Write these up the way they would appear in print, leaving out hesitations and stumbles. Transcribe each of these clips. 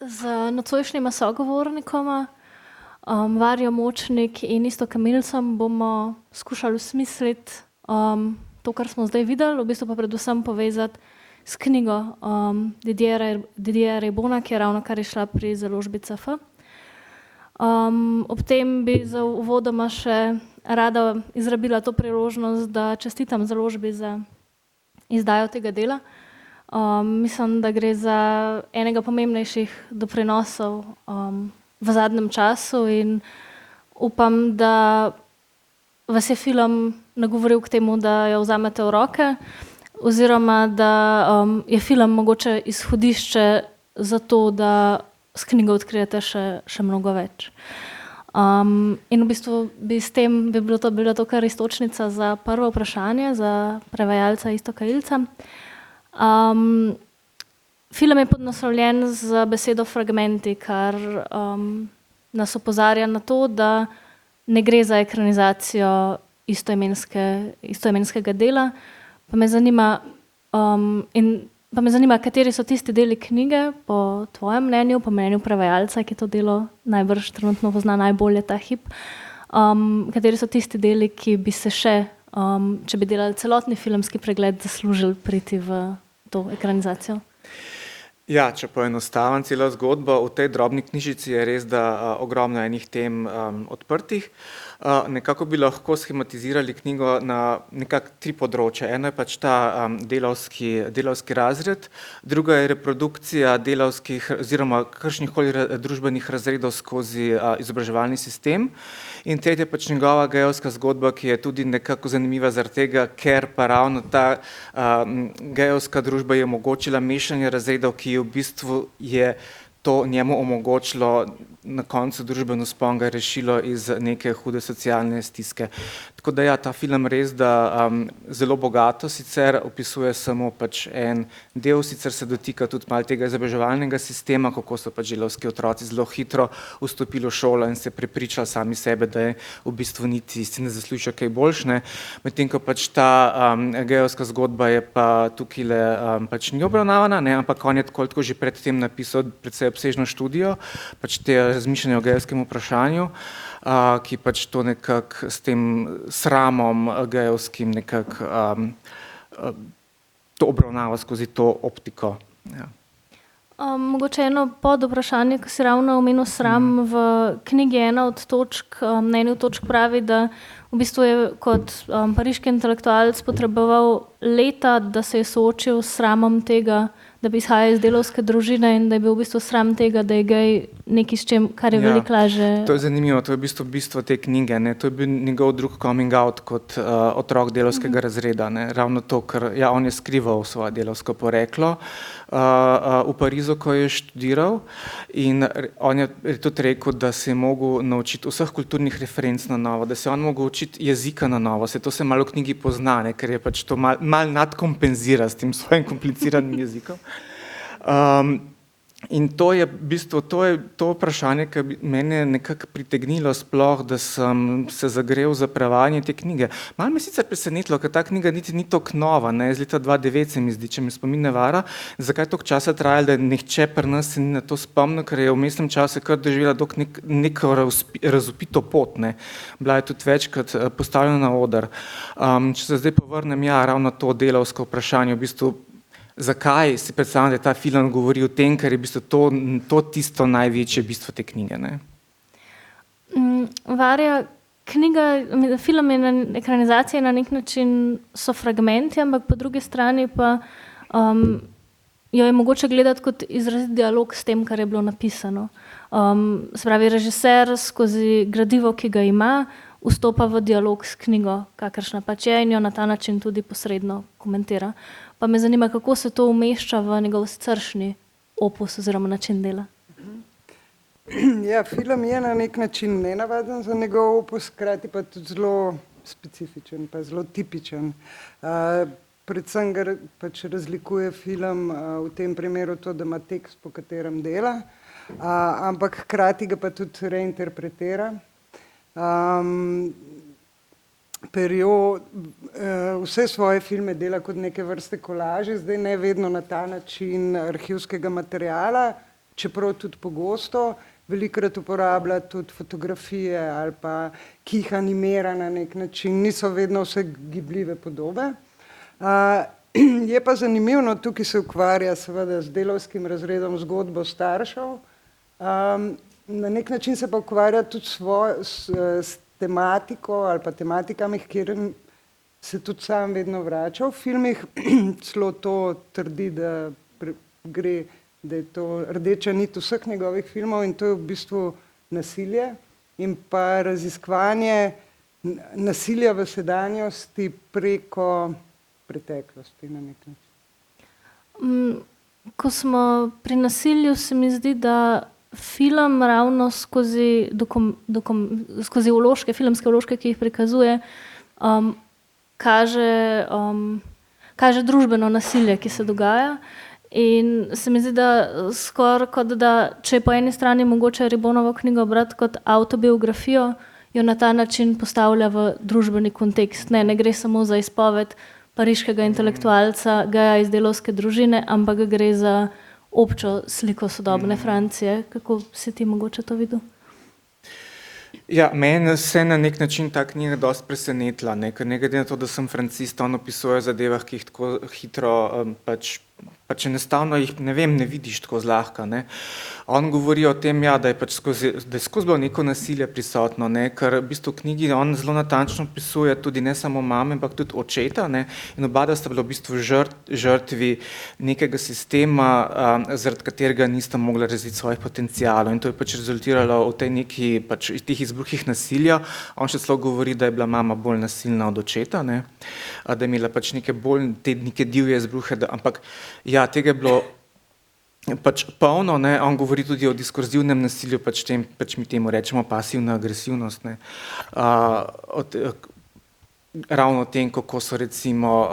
Z nocojšnjima sogovornikoma, Varjo Močnik in Iztokom Milcem bomo skušali osmisliti to, kar smo zdaj videli, v bistvu pa predvsem povezati s knjigo Didiera Rebona, ki je ravnokar izšla pri založbi CF. Ob tem bi za uvodoma še rada izrabila to priložnost, da čestitam založbi za izdajo tega dela. Mislim, da gre za enega pomembnejših doprinosov v zadnjem času in upam, da vas je film nagovoril k temu, da jo vzamete v roke, oziroma da je film mogoče izhodišče za to, da s knjigo odkrijete še mnogo več. In v bistvu bi s tem bila to kar iztočnica za prvo vprašanje, za prevajalca Iztoka Ilca. Film je podnaslovljen z besedo fragmenti, kar nas opozarja na to, da ne gre za ekranizacijo istoimenskega dela. Pa me zanima, kateri so tisti deli knjige, po tvojem mnenju, po mnenju prevajalca, ki to delo najbrž trenutno pozna najbolje ta hip, kateri so tisti deli, ki bi se še, če bi delali celotni filmski pregled, zaslužili priti v to ekranizacijo? Ja, če poenostavim celo zgodbo, v tej drobni knjižici je res, da ogromno enih tem odprtih. Nekako bi lahko schematizirali knjigo na nekako tri področja. Eno je pač ta delavski razred, druga je reprodukcija delavskih oziroma kakršnihkoli družbenih razredov skozi izobraževalni sistem in tretja je pač njegova gejevska zgodba, ki je tudi nekako zanimiva zaradi tega, ker pa ravno ta gejevska družba je omogočila mešanje razredov, ki v bistvu je to njemu omogočilo na koncu družbeno vzpon, ga rešilo iz neke hude socialne stiske. Tako da ja, ta film res, da zelo bogato sicer opisuje samo pač en del, sicer se dotika tudi malo tega izobraževalnega sistema, kako so pač delavski otroci zelo hitro vstopili v šolo in se prepričali sami sebe, da je v bistvu niti si ne zaslužijo kaj boljšne. Medtem ko pač ta gejevska zgodba je pa tukajle pač ni obravnavana, ne, ampak on je tako že predtem napisal precej obsežno študijo, pač te razmišljanje o gejevskem vprašanju, ki pač to nekako s tem sramom gejevskim nekako to obravnava skozi to optiko. Ja. Mogoče eno pod vprašanje, ko si ravno omenil sram, v knjigi ena od točk, na eni od točk pravi, da v bistvu je kot pariški intelektualec potreboval leta, da se je soočil s sramom tega, da bi izhajal iz delavske družine in da je bil v bistvu sram tega, da je gej nekaj, s čim, kar je veliko lažje. To je zanimivo, to je v bistvu bistvo te knjige, ne. To je bil njegov drug coming out kot otrok delavskega razreda, ne. Ravno to, ker ja, on je skrival svoje delavsko poreklo v Parizu, ko je študiral in on je tudi rekel, da se je mogel naučiti vseh kulturnih referenc na novo, da se je on mogel učiti jezika na novo, to se malo v knjigi pozna, ne, ker je pač to malo nadkompenzira s tem svojim kompliciranim jezikom. In to je v bistvu, to vprašanje, ki bi mene nekako pritegnilo sploh, da sem se zagrel za prevajanje te knjige. Malo me sicer presenetilo, ker ta knjiga niti ni toliko nova, ne, iz leta 2009 se mi zdi, če me spomin ne vara, zakaj je toliko časa trajalo, da nihče pri nas se ni na to spomnil, ker je v vmesnem času kar doživela neko razvpito pot, ne. Bila je tudi večkrat postavljena na oder. Če se zdaj povrnem, ja, ravno to delavsko vprašanje, v bistvu zakaj si predstavljam, da je ta film govori o tem, ker je v bistvu to tisto največje bistvo te knjige, ne? Varja, film je ekranizacija na nek način so fragmenti, ampak po drugi strani pa jo je mogoče gledati kot izrazit dialog s tem, kar je bilo napisano. Se pravi, režiser skozi gradivo, ki ga ima, vstopa v dialog s knjigo, kakršna pač je, in jo na ta način tudi posredno komentira. Pa me zanima, kako se to umešča v njegov siceršnji opus oziroma način dela. Ja, film je na nek način nenavaden za njegov opus, hkrati pa tudi zelo specifičen, pa zelo tipičen. Predvsem ga pač razlikuje film v tem primeru to, da ima tekst, po katerem dela, ampak hkrati ga pa tudi reinterpretira. Perjo vse svoje filme dela kot neke vrste kolaže, zdaj ne vedno na ta način arhivskega materiala, čeprav tudi pogosto, velikokrat uporablja tudi fotografije ali pa ki jih animira na nek način, niso vedno vse gibljive podobe. Je pa zanimivo, no, tukaj se ukvarja seveda z delavskim razredom, zgodbo staršev, na nek način se pa ukvarja tudi s tematiko ali pa tematikami, kjer se tudi sam vedno vrača v filmih, celo to trdi, da gre, da je to rdeča nit vseh njegovih filmov in to je v bistvu nasilje in pa raziskovanje nasilja v sedanjosti preko preteklosti na nek način. Ko smo pri nasilju, se mi zdi, da film ravno skozi filmske vložke, ki jih prikazuje, kaže družbeno nasilje, ki se dogaja. In se mi zdi, da skoraj kot da, če je po eni strani mogoče Ribonovo knjigo brati kot avtobiografijo, jo na ta način postavlja v družbeni kontekst. Ne gre samo za izpoved pariškega intelektualca, geja iz delavske družine, ampak gre za občo sliko sodobne Francije. Kako si ti mogoče to videl? Ja, meni se na nek način ta knjiga dosti presenetila, ker ne glede na to, da sem francist, on opisuje o zadevah, ki jih tako hitro pač enostavno jih, ne vem, ne vidiš tako zlahka. On govori o tem, ja, da je skozi bilo neko nasilje prisotno, ker v bistvu v knjigi on zelo natančno opisuje tudi ne samo mame, ampak tudi očeta, in oba sta bila v bistvu žrtvi nekega sistema, zaradi katerega nista mogla razviti svojih potencialov in to je pač rezultiralo v tej neki pač teh izbruhih nasilja. On še celo govori, da je bila mama bolj nasilna od očeta, da je imela pač neke divje izbruhe, ampak ja, tega je bilo pač polno, on govori tudi o diskurzivnem nasilju, pač mi temu rečemo pasivna agresivnost, ravno o tem, kako so recimo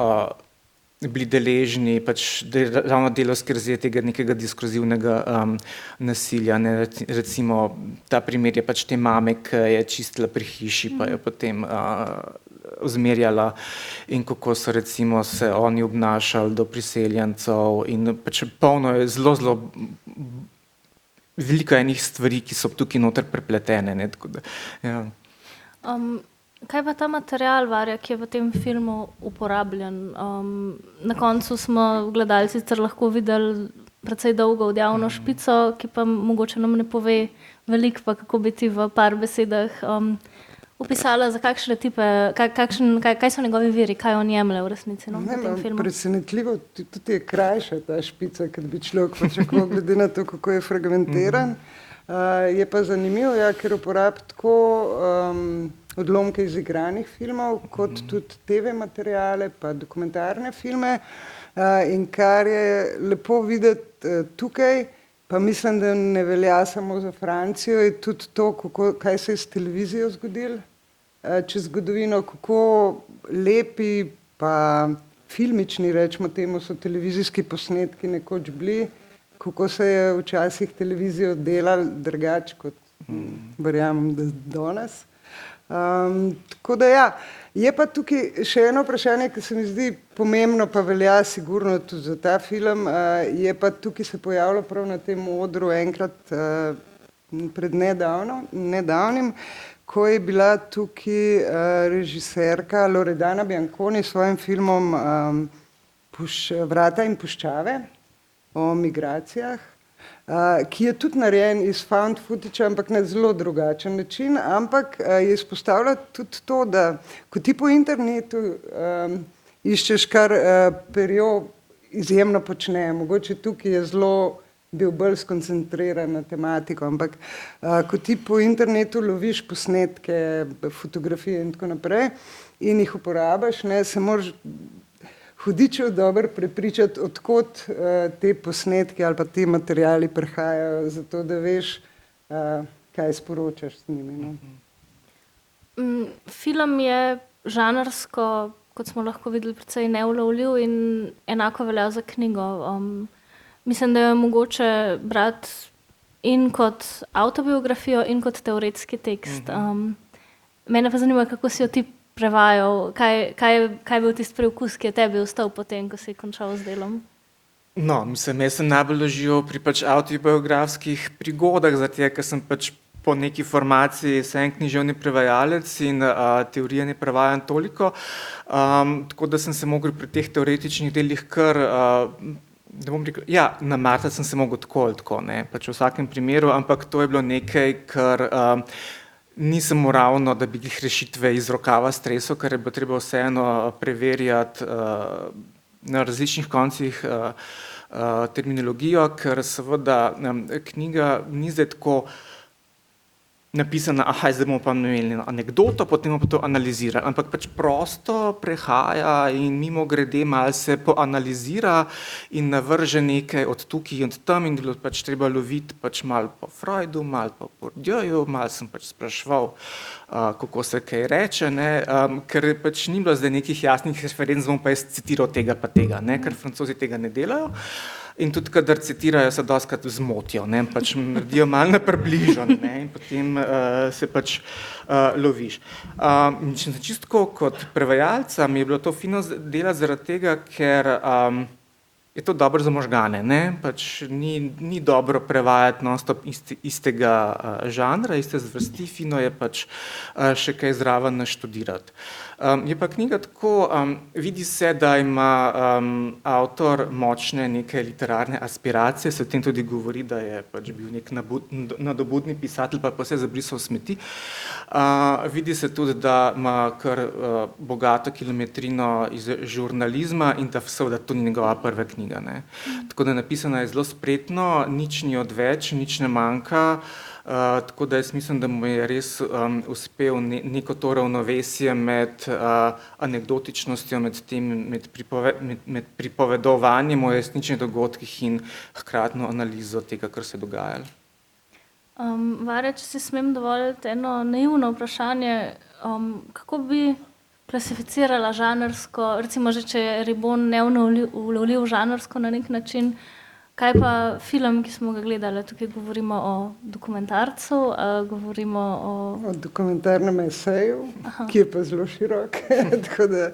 bili deležni, ravno delavski razred tega nekega diskurzivnega nasilja, recimo ta primer je pač te mame, ki je čistila pri hiši, pa jo potem zmerjala in kako so recimo se oni obnašali do priseljencev in pač polno je zelo veliko enih stvari, ki so tukaj noter prepletene. Tako da, ja. Kaj pa ta material, Varja, ki je v tem filmu uporabljen? Na koncu smo gledalci lahko videli precej dolgo odjavno špico, ki pa mogoče nam ne pove veliko, pa kako bi ti v par besedah opisala, za kakšne tipe, kaj so njegovi viri, kaj on jemlje v resnici v tem filmu? Presenetljivo, tudi je krajša ta špica, kot bi človek pričakoval, glede na to, kako je fragmentiran. Je pa zanimivo, ker uporablja tako odlomke iz igranih filmov, kot tudi TV materiale, pa dokumentarne filme. In kar je lepo videti tukaj, pa mislim, da ne velja samo za Francijo, je tudi to, kaj se je s televizijo zgodilo čez zgodovino, kako lepi pa filmični, rečemo temu, so televizijski posnetki nekoč bili, kako se je včasih televizijo delali drugače, kot verjamem, da danes. Tako da ja, je pa tukaj še eno vprašanje, ki se mi zdi pomembno, pa velja sigurno tudi za ta film, je pa tukaj se pojavilo prav na tem odru enkrat pred nedavnim, ko je bila tukaj režiserka Loredana Bianconi s svojim filmom Vrata in puščave o migracijah, ki je tudi narejen iz found footage, ampak na zelo drugačen način, ampak je izpostavljal tudi to, da ko ti po internetu iščeš, kar Perjo izjemno počne, mogoče tukaj je zelo bil bolj skoncentriran na tematiko, ampak ko ti po internetu loviš posnetke, fotografije in tako naprej in jih uporabiš, se moraš hudičev dobro prepričati, odkot te posnetke ali pa te materiali prihajajo, zato da veš, kaj sporočaš s njimi. Film je žanrsko, kot smo lahko videli, precej neulovljiv in enako velja za knjigo. Mislim, da je mogoče brati in kot avtobiografijo in kot teoretski tekst. Mene pa zanima, kako si jo ti prevajal, kaj je bil tisti preukus, ki je tebi ostal potem, ko si končal z delom? No, mislim, jaz sem najbolj užival pri pač avtobiografskih prigodah, zato ker sem pač po neki formaciji sem književni prevajalec in teorije ne prevajam toliko, tako da sem se mogel pri teh teoretičnih delih kar, ne bom rekel, ja, namatati sem se mogel tako ali tako, ne, pač v vsakem primeru, ampak to je bilo nekaj, kar nisem ravno, da bi jih rešitve iz rokava stresel, ker je bilo treba vseeno preverjati na različnih koncih terminologijo, ker seveda knjiga ni zdaj tako napisana, zdaj bomo pa imeli anekdoto, potem bomo pa to analizirali, ampak pač prosto prehaja in mimogrede malo se poanalizira in navrže nekaj od tukaj in od tam in bilo pač treba loviti pač malo po Freudu, malo po Bourdieuju, malo sem pač spraševal, kako se kaj reče, ne, ker pač ni bilo zdaj nekih jasnih referenc, bom pa jaz citiral tega pa tega, ne, ker Francozi tega ne delajo. In tudi, kadar citirajo, se dostikrat zmotijo, ne, pač naredijo malo na približno, ne, in potem se pač loviš. Čisto kot prevajalca mi je bilo to fino delati zaradi tega, ker je to dobro za možgane, ne, pač ni dobro prevajati non-stop istega žanra, iste zvrsti, fino je pač še kaj zraven naštudirati. Je pa knjiga tako, vidi se, da ima avtor močne neke literarne aspiracije, se o tem tudi govori, da je pač bil nek nadobudni pisatelj, pa vse zabrisal smeti. Vidi se tudi, da ima kar bogato kilometrino iz žurnalizma in da seveda to ni njegova prva knjiga, ne. Tako da napisana je zelo spretno, nič ni odveč, nič ne manjka, tako da jaz mislim, da mu je res uspel neko to ravnovesje med anekdotičnostjo, med pripovedovanjem o resničnih dogodkih in hkratno analizo tega, kar se je dogajalo. Varja, če si smem dovoliti eno naivno vprašanje, kako bi klasificirala žanrsko, recimo že, če je Ribon neulovljiv žanrsko na nek način, kaj pa film, ki smo ga gledali, tukaj govorimo o dokumentarcu, govorimo o dokumentarnem eseju, ki je pa zelo širok, tako da,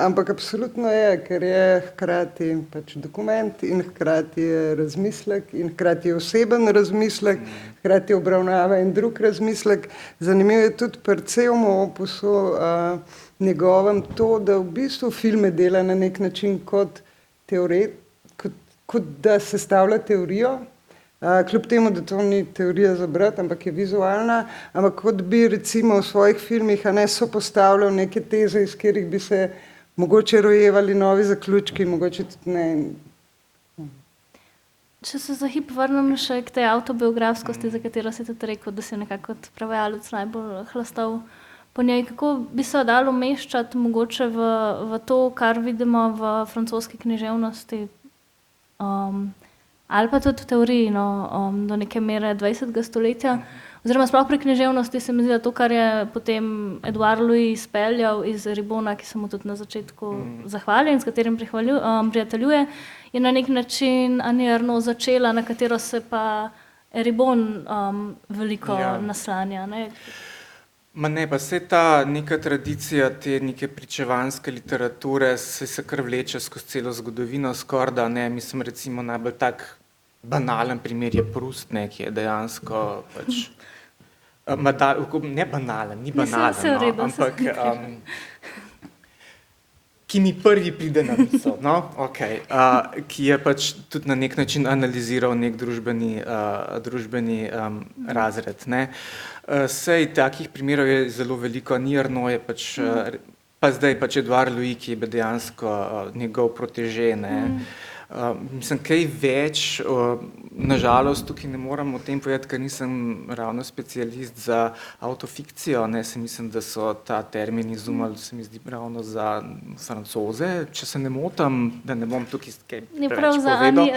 ampak absolutno je, ker je hkrati pač dokument in hkrati je razmislek in hkrati je oseben razmislek, hkrati obravnava in drug razmislek. Zanimivo je tudi pri celem opusu njegovem to, da v bistvu filme dela na nek način kot kot da sestavlja teorijo, kljub temu, da to ni teorija za brati, ampak je vizualna, ampak kot bi recimo v svojih filmih sopostavljal neke teze, iz katerih bi se mogoče rojevali novi zaključki, mogoče tudi ne. Če se za hip vrnem še k tej avtobiografskosti, za katero si tudi rekel, da si nekako kot prevajalec najbolj hlastal po njej, kako bi se dalo umeščati mogoče v to, kar vidimo v francoski književnosti, ali pa tudi v teoriji, do neke mere 20. stoletja, oziroma sploh pri književnosti se mi zdi, da to, kar je potem Edouard Louis izpeljal iz Ribona, ki se mu tudi na začetku zahvalja in s katerim prijateljuje, je na nek način Annie Ernaux začela, na katero se pa Ribon veliko naslanja, ne. Ma ne, pa saj ta neka tradicija te neke pričevanjske literature se kar vleče skozi celo zgodovino skorda, ne, mislim recimo najbolj tak banalen primer je Proust, ne, ki je dejansko pač, ne banalen, ni banalen, ampak ki mi prvi pride na misel, no, okej, ki je pač tudi na nek način analiziral nek družbeni razred, ne. Sej takih primerov je zelo veliko, Annie Ernaux je pač, pa zdaj pač Edouard Louis, ki je dejansko njegov proteže, ne. Mislim, kaj več, nažalost tukaj ne moram o tem povedati, ker nisem ravno specialist za autofikcijo, ne, se mislim, da so ta termin izumili, se mi zdi ravno za Francoze, če se ne motim, da ne bom tukaj kaj preveč povedal.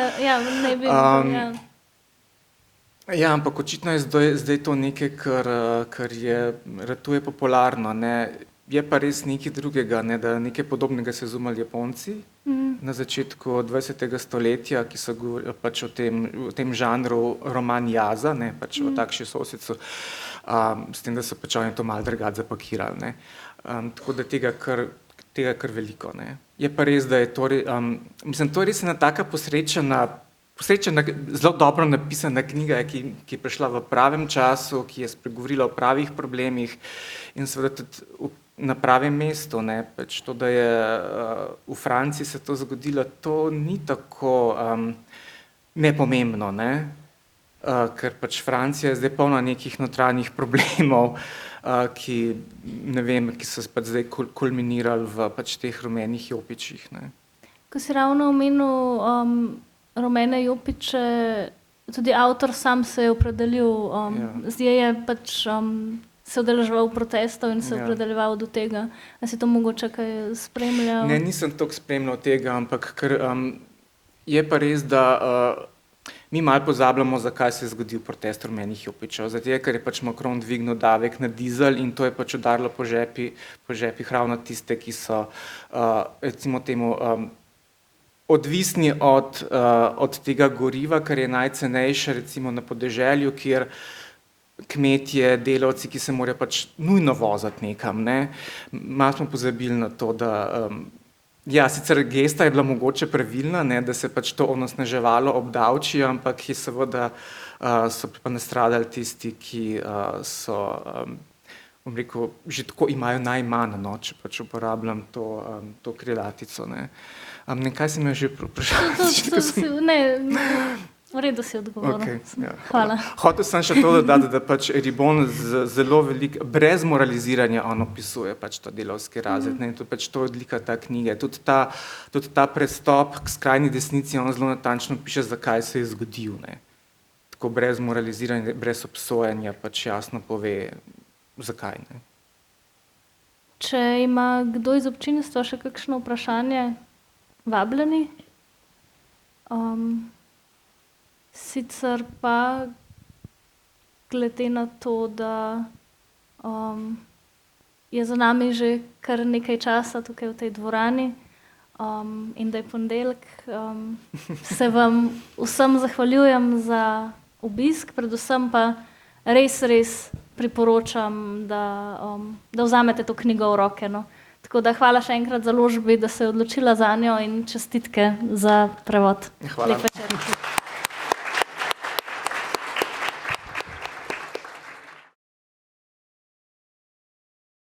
Ne bi bilo, ja. Ja, ampak očitno je zdaj to nekaj, kar je ratuje popularno, ne. Je pa res nekaj drugega, ne, da nekaj podobnega so izumili Japonci na začetku 20. stoletja, ki so govorili pač o tem žanru roman jaza, ne, pač o takšni sosicu, s tem, da so pač oni to malo drugače zapakirali, ne. Tako da tega kar veliko, ne. Je pa res, da je to, mislim, to je res ena taka posrečena, zelo dobro napisana knjiga, ki je prišla v pravem času, ki je spregovorila o pravih problemih in seveda tudi na pravem mestu. Ne? Pač to, da je v Franciji se to zgodilo, to ni tako nepomembno, ne? Ker pač Francija je zdaj polna nekih notranjih problemov, ki, ne vem, ki so pač zdaj kulminirali v pač teh rumenih jopičih. Ne? Ko si ravno omenil rumene jopiče, tudi avtor sam se je opredelil, zdaj je pač se udeleževal protestov in se opredeljeval do tega. A si to mogoče kaj spremljal? Ne, nisem toliko spremljal tega, ampak ker je pa res, da mi malo pozabljamo, zakaj se je zgodil protest rumenih jopičev. Zato, ker je pač Macron dvignil davek na dizel in to je pač udarilo po žepih ravno tiste, ki so recimo temu odvisni od tega goriva, kar je najcenejše recimo na podeželju, kjer kmetje, delavci, ki se morajo pač nujno voziti nekam. Ne? Malo smo pozabili na to, da ja, sicer gesta je bila mogoče pravilna, ne, da se pač to onesnaževalo obdavči, ampak je seveda so pa nastradali tisti, ki so, bom rekel, že tako imajo najmanj, no, če pač uporabljam to krilatico. Ne. Kaj si me že vprašal? Ne, v redu si odgovoril. Okay, ja. Hvala. Hotel sem še to dodati, da pač Ribon zelo veliko, brez moraliziranja on opisuje pač ta delavski razred. Ne, to pač to je odlika ta knjige. Tudi ta prestop k skrajni desnici, on zelo natančno piše, zakaj se je zgodil. Ne. Tako brez moraliziranja, brez obsojanja pač jasno pove, zakaj. Ne. Če ima kdo iz občinstva še kakšno vprašanje, vabljeni. Sicer pa glede na to, da je za nami že kar nekaj časa tukaj v tej dvorani in da je ponedeljek, se vam vsem zahvaljujem za obisk, predvsem pa res priporočam, da vzamete to knjigo v roke. No. Tako da hvala še enkrat založbi, da se je odločila zanjo in čestitke za prevod. Hvala.